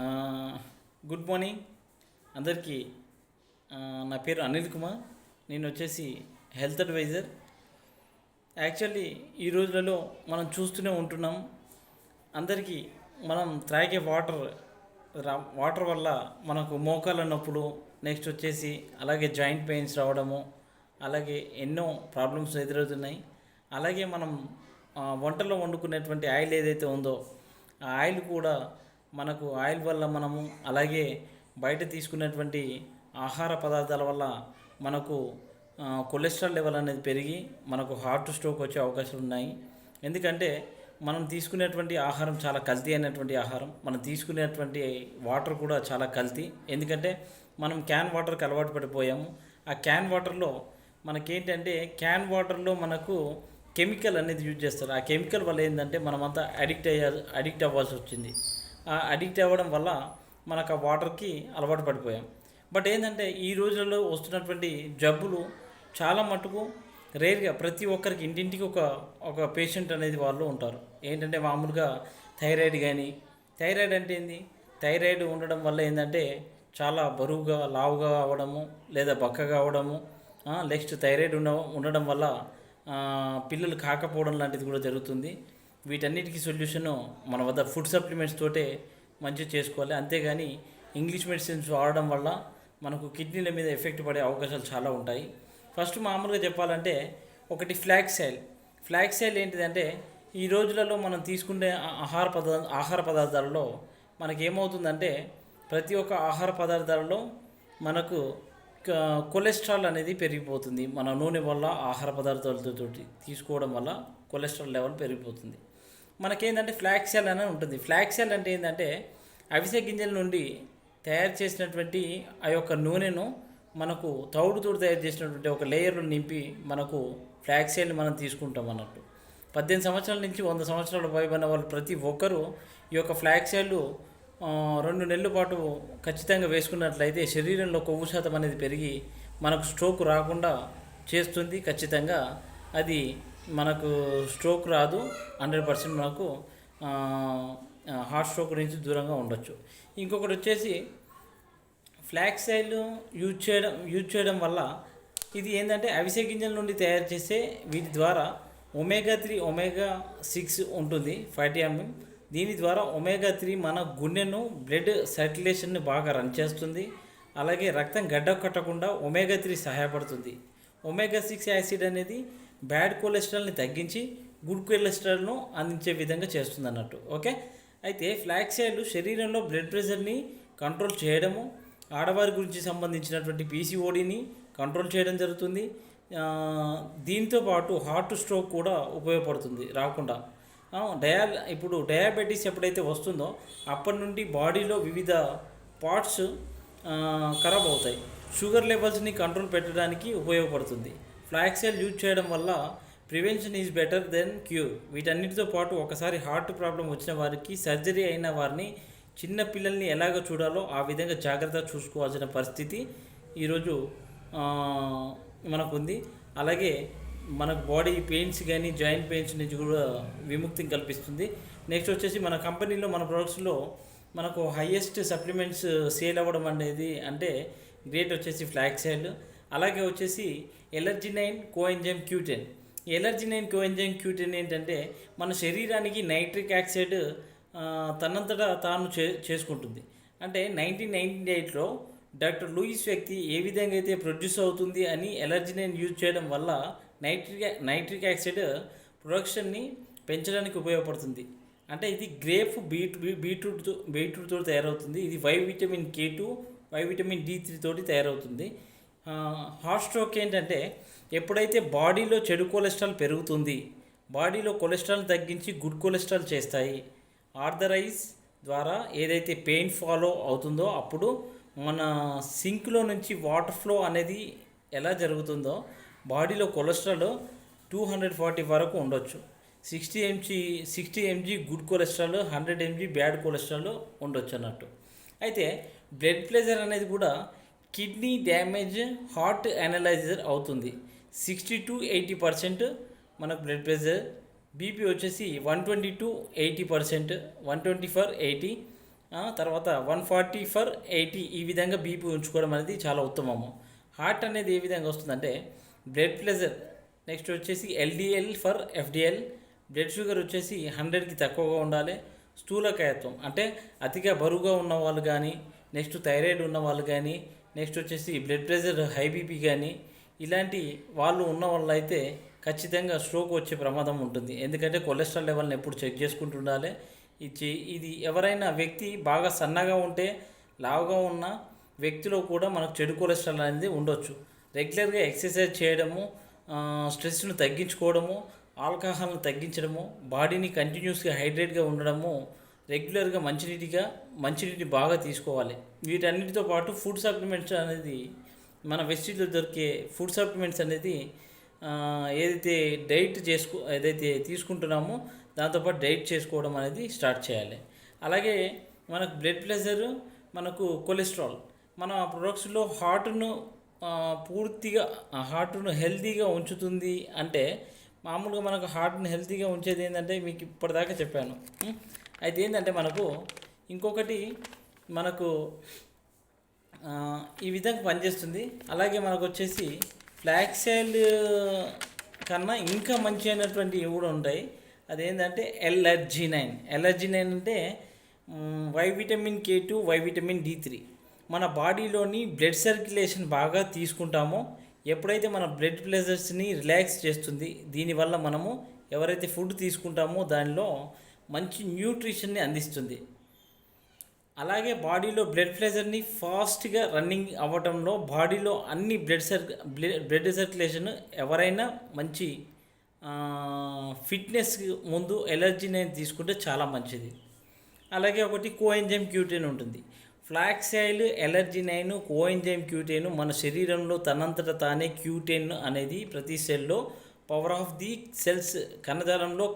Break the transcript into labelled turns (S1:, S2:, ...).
S1: ఆ, good morning అందరికీ. నా పేరు అనిల్ కుమార్. నేను వచ్చేసి హెల్త్ అడ్వైజర్. యాక్చువల్లీ ఈ రోజులలో మనం చూస్తూనే ఉంటున్నాం. అందరికీ మనం త్రాగే వాటర్ వల్ల మనకు మోకాళ్ళ నొప్పులు, నెక్స్ట్ వచ్చేసి అలాగే జాయింట్ పెయిన్స్ రావడము, అలాగే ఎన్నో ప్రాబ్లమ్స్ ఎదురవుతున్నాయి. అలాగే మనం వంటలో వండుకునేటువంటి ఆయిల్ ఏదైతే ఉందో ఆ ఆయిల్ కూడా మనకు ఆయిల్ వల్ల మనము అలాగే బయట తీసుకునేటువంటి ఆహార పదార్థాల వల్ల మనకు కొలెస్ట్రాల్ లెవెల్ అనేది పెరిగి మనకు హార్ట్ స్ట్రోక్ వచ్చే అవకాశాలు ఉన్నాయి. ఎందుకంటే మనం తీసుకునేటువంటి ఆహారం చాలా కల్తీ అయినటువంటి ఆహారం, మనం తీసుకునేటువంటి వాటర్ కూడా చాలా కల్తీ. ఎందుకంటే మనం క్యాన్ వాటర్కి అలవాటు పడిపోయాము. ఆ క్యాన్ వాటర్లో మనకేంటంటే క్యాన్ వాటర్లో మనకు కెమికల్ అనేది యూజ్ చేస్తారు. ఆ కెమికల్ వల్ల ఏంటంటే మనమంతా అడిక్ట్ అవ్వాల్సి వచ్చింది. ఆ అడిక్ట్ అవ్వడం వల్ల మనకు ఆ వాటర్కి అలవాటు పడిపోయాం. బట్ ఏంటంటే ఈ రోజుల్లో వస్తున్నటువంటి జబ్బులు చాలా మటుకు రేర్గా ప్రతి ఒక్కరికి ఇంటింటికి ఒక ఒక పేషెంట్ అనేది వాళ్ళు ఉంటారు. ఏంటంటే మామూలుగా థైరాయిడ్ కానీ, థైరాయిడ్ అంటే ఏంది, థైరాయిడ్ ఉండడం వల్ల ఏంటంటే చాలా బరువుగా లావుగా అవ్వడము లేదా బక్కగా అవ్వడము, నెక్స్ట్ థైరాయిడ్ ఉండడం వల్ల పిల్లలు కాకపోవడం లాంటిది కూడా జరుగుతుంది. వీటన్నిటికీ సొల్యూషను మన వద్ద ఫుడ్ సప్లిమెంట్స్ తోటే మంచిగా చేసుకోవాలి. అంతేగాని ఇంగ్లీష్ మెడిసిన్స్ వాడడం వల్ల మనకు కిడ్నీల మీద ఎఫెక్ట్ పడే అవకాశాలు చాలా ఉంటాయి. ఫస్ట్ మామూలుగా చెప్పాలంటే ఒకటి ఫ్లాక్స్ ఆయిల్ ఏంటిదంటే ఈ రోజులలో మనం తీసుకునే ఆహార పదార్థాలలో మనకేమవుతుందంటే ప్రతి ఒక్క ఆహార పదార్థాలలో మనకు కొలెస్ట్రాల్ అనేది పెరిగిపోతుంది. మన నూనె వల్ల ఆహార పదార్థాలతో తీసుకోవడం వల్ల కొలెస్ట్రాల్ లెవెల్ పెరిగిపోతుంది. మనకేంటంటే ఫ్లాక్స్ ఆయిల్ అనేది ఉంటుంది. ఫ్లాక్స్ ఆయిల్ అంటే ఏంటంటే అవిసె గింజల నుండి తయారు చేసినటువంటి ఆ యొక్క నూనెను మనకు తౌడుతో తయారు చేసినటువంటి ఒక లేయర్లో నింపి మనకు ఫ్లాక్స్ ఆయిల్ని మనం తీసుకుంటాం అన్నట్టు. 18 సంవత్సరాల నుంచి 100 సంవత్సరాల పైబడిన వాళ్ళు ప్రతి ఒక్కరూ ఈ యొక్క ఫ్లాక్స్ ఆయిల్ 2 నెలల పాటు ఖచ్చితంగా వేసుకున్నట్లయితే శరీరంలో కొవ్వు శాతం అనేది పెరిగి మనకు స్ట్రోక్ రాకుండా చేస్తుంది. ఖచ్చితంగా అది మనకు స్ట్రోక్ రాదు, 100% మనకు హార్ట్ స్ట్రోక్ నుంచి దూరంగా ఉండొచ్చు. ఇంకొకటి వచ్చేసి ఫ్లాక్స్ ఆయిల్ యూజ్ చేయడం వల్ల ఇది ఏంటంటే అవిసె గింజల నుండి తయారు చేసే వీటి ద్వారా ఒమేగా 3 ఒమేగా 6 ఉంటుంది, ఫ్యాటీ యాసిడ్. దీని ద్వారా ఒమేగా 3 మన గుండెను, బ్లడ్ సర్క్యులేషన్ని బాగా రన్ చేస్తుంది. అలాగే రక్తం గడ్డ కట్టకుండా ఒమేగా 3 సహాయపడుతుంది. ఒమేగా 6 యాసిడ్ అనేది బ్యాడ్ కొలెస్ట్రాల్ని తగ్గించి గుడ్ కొలెస్ట్రాల్ను అందించే విధంగా చేస్తుంది అన్నట్టు. ఓకే, అయితే ఫ్లాక్స్ ఆయిల్ శరీరంలో బ్లడ్ ప్రెషర్ని కంట్రోల్ చేయడము, ఆడవారి గురించి సంబంధించినటువంటి పీసీఓడిని కంట్రోల్ చేయడం జరుగుతుంది. దీంతో పాటు హార్ట్ స్ట్రోక్ కూడా ఉపయోగపడుతుంది రాకుండా. ఇప్పుడు డయాబెటీస్ ఎప్పుడైతే వస్తుందో అప్పటి నుండి బాడీలో వివిధ పార్ట్స్ ఖరాబ్ అవుతాయి. షుగర్ లెవెల్స్ని కంట్రోల్ పెట్టడానికి ఉపయోగపడుతుంది. ఫ్లాక్స్ ఆయిల్ యూజ్ చేయడం వల్ల prevention is better than cure. వీటన్నిటితో పాటు ఒకసారి హార్ట్ ప్రాబ్లం వచ్చిన వారికి, సర్జరీ అయిన వారిని, చిన్న పిల్లల్ని ఎలాగ చూడాలో ఆ విధంగా జాగ్రత్తగా చూసుకోవాల్సిన పరిస్థితి ఈరోజు మనకుంది. అలాగే మనకు బాడీ పెయిన్స్ కానీ, జాయింట్ పెయిన్స్ నుంచి కూడా విముక్తిని కల్పిస్తుంది. నెక్స్ట్ వచ్చేసి మన కంపెనీలో, మన ప్రొడక్ట్స్లో మనకు హైయెస్ట్ సప్లిమెంట్స్ సేల్ అవ్వడం అనేది అంటే గ్రేట్ వచ్చేసి ఫ్లాక్స్ ఆయిల్. అలాగే వచ్చేసి ఎలర్జినైన్ కోఎంజైమ్ Q10. ఎలర్జినైన్ కోఎంజైమ్ Q10 ఏంటంటే మన శరీరానికి నైట్రిక్ ఆక్సైడ్ తనంతటా తాను చేసుకుంటుంది. అంటే 1998లో డాక్టర్ లూయిస్ వ్యక్తి ఏ విధంగా అయితే ప్రొడ్యూస్ అవుతుంది అని ఎలర్జినైన్ యూజ్ చేయడం వల్ల నైట్రిక్ ఆక్సైడ్ ప్రొడక్షన్ని పెంచడానికి ఉపయోగపడుతుంది. అంటే ఇది గ్రేప్ బీట్రూట్తో తయారవుతుంది. ఇది విటమిన్ K2, విటమిన్ D3 తోటి తయారవుతుంది. హార్ట్ స్ట్రోక్ ఏంటంటే ఎప్పుడైతే బాడీలో చెడు కొలెస్ట్రాల్ పెరుగుతుంది, బాడీలో కొలెస్ట్రాల్ తగ్గించి గుడ్ కొలెస్ట్రాల్ చేస్తాయి. ఆర్థరైజ్ ద్వారా ఏదైతే పెయిన్ ఫాలో అవుతుందో అప్పుడు మన సింక్లో నుంచి వాటర్ ఫ్లో అనేది ఎలా జరుగుతుందో బాడీలో కొలెస్ట్రాల్ 240 వరకు ఉండొచ్చు. 60 mg good cholesterol, 100 mg bad cholesterol ఉండొచ్చు అన్నట్టు. అయితే బ్లడ్ ప్రెషర్ అనేది కూడా కిడ్నీ డ్యామేజ్ హార్ట్ అనలైజర్ అవుతుంది. 60 to 80% మనకు బ్లడ్ ప్రెషర్. బీపీ వచ్చేసి 120 to 80%, 120/80. తర్వాత 140 ఫర్ 80 ఈ విధంగా బీపీ ఉంచుకోవడం అనేది చాలా ఉత్తమము. హార్ట్ అనేది ఏ విధంగా వస్తుందంటే బ్లడ్ ప్రెషర్, నెక్స్ట్ వచ్చేసి LDL for FDL, blood sugar వచ్చేసి 100కి తక్కువగా ఉండాలి. స్థూలకాయత్వం అంటే అతిగా బరువుగా ఉన్న వాళ్ళు కానీ, నెక్స్ట్ థైరాయిడ్ ఉన్న వాళ్ళు కానీ, నెక్స్ట్ వచ్చేసి బ్లడ్ ప్రెషర్ హై బీపీ కానీ ఇలాంటి వాళ్ళు ఉన్న వాళ్ళు అయితే ఖచ్చితంగా స్ట్రోక్ వచ్చే ప్రమాదం ఉంటుంది. ఎందుకంటే కొలెస్ట్రాల్ లెవెల్ని ఎప్పుడు చెక్ చేసుకుంటూ ఉండాలి. ఇది ఎవరైనా వ్యక్తి బాగా సన్నగా ఉంటే, లావుగా ఉన్న వ్యక్తిలో కూడా మనకు చెడు కొలెస్ట్రాల్ అనేది ఉండొచ్చు. రెగ్యులర్గా ఎక్సర్సైజ్ చేయడము, స్ట్రెస్ను తగ్గించుకోవడము, ఆల్కహాల్ను తగ్గించడము, బాడీని కంటిన్యూస్గా హైడ్రేట్గా ఉండడము, రెగ్యులర్గా మంచినీటిని బాగా తీసుకోవాలి. వీటన్నిటితో పాటు ఫుడ్ సప్లిమెంట్స్ అనేది మన వెస్టిలో దొరికే ఫుడ్ సప్లిమెంట్స్ అనేది ఏదైతే తీసుకుంటున్నామో దాంతోపాటు డైట్ చేసుకోవడం అనేది స్టార్ట్ చేయాలి. అలాగే మనకు బ్లడ్ ప్రెషర్, మనకు కొలెస్ట్రాల్ మన ప్రొడక్ట్స్లో హార్ట్ను హెల్తీగా ఉంచుతుంది. అంటే మామూలుగా మనకు హార్ట్ను హెల్తీగా ఉంచేది ఏంటంటే మీకు ఇప్పటిదాకా చెప్పాను. అయితే ఏంటంటే మనకు ఇంకొకటి మనకు ఈ విధంగా పనిచేస్తుంది. అలాగే మనకు వచ్చేసి ఫ్లాక్సైల్ కన్నా ఇంకా మంచి అయినటువంటి ఇవి కూడా ఉంటాయి. అదేంటంటే ఎల్ఆర్జీ9 అంటే వైవిటమిన్ K2, వైవిటమిన్ D3. మన బాడీలోని బ్లడ్ సర్క్యులేషన్ బాగా తీసుకుంటామో ఎప్పుడైతే మన బ్లడ్ ప్రెషర్స్ని రిలాక్స్ చేస్తుంది. దీనివల్ల మనము ఎవరైతే ఫుడ్ తీసుకుంటామో దానిలో మంచి న్యూట్రిషన్ని అందిస్తుంది. అలాగే బాడీలో బ్లడ్ ప్రెషర్ని ఫాస్ట్గా రన్నింగ్ అవ్వటంలో బాడీలో అన్ని బ్లడ్ సర్క్యులేషన్ ఎవరైనా మంచి ఫిట్నెస్ ముందు ఎల్ఆర్జీ9 తీసుకుంటే చాలా మంచిది. అలాగే ఒకటి కోఎంజైమ్ Q10 ఉంటుంది. ఫ్లాక్సైల్, ఎల్ఆర్జీ9, కోఎంజైమ్ Q10 మన శరీరంలో తనంతట తానే Q10 అనేది ప్రతి సెల్లో పవర్ ఆఫ్ ది సెల్స్ కణజాలంలో